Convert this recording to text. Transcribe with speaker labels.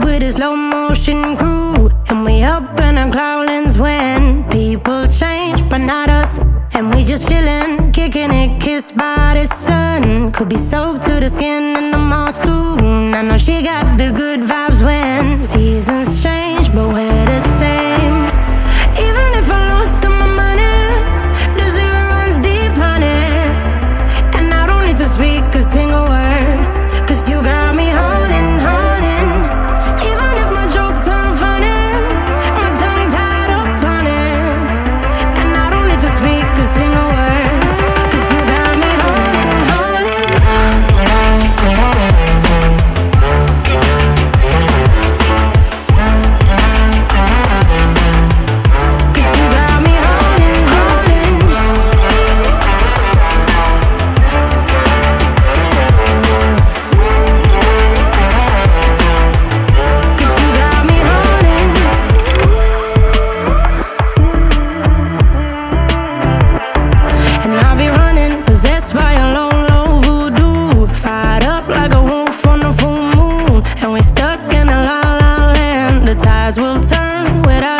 Speaker 1: with a slow motion crew, and we up in our growlings when people change, but not us. And we just chillin', kicking it, kissed by the sun. Could be soaked to the skin in the mall soon. I know she got the good vibes when seasons change, but we're the same. Even if I lost all my money, the zero runs deep, honey. And I don't need to speak a single word, 'cause you got me holding, holding. Even if my jokes aren't funny, my tongue tied up on it. And I don't need to speak a single word, 'cause you got me holding, holding. 'Cause you got me holding, holding. 'Cause you got me holding. And I'll be running, possessed by a low, low voodoo. Fired up like a wolf on a full moon. And we're stuck in a la la land. The tides will turn without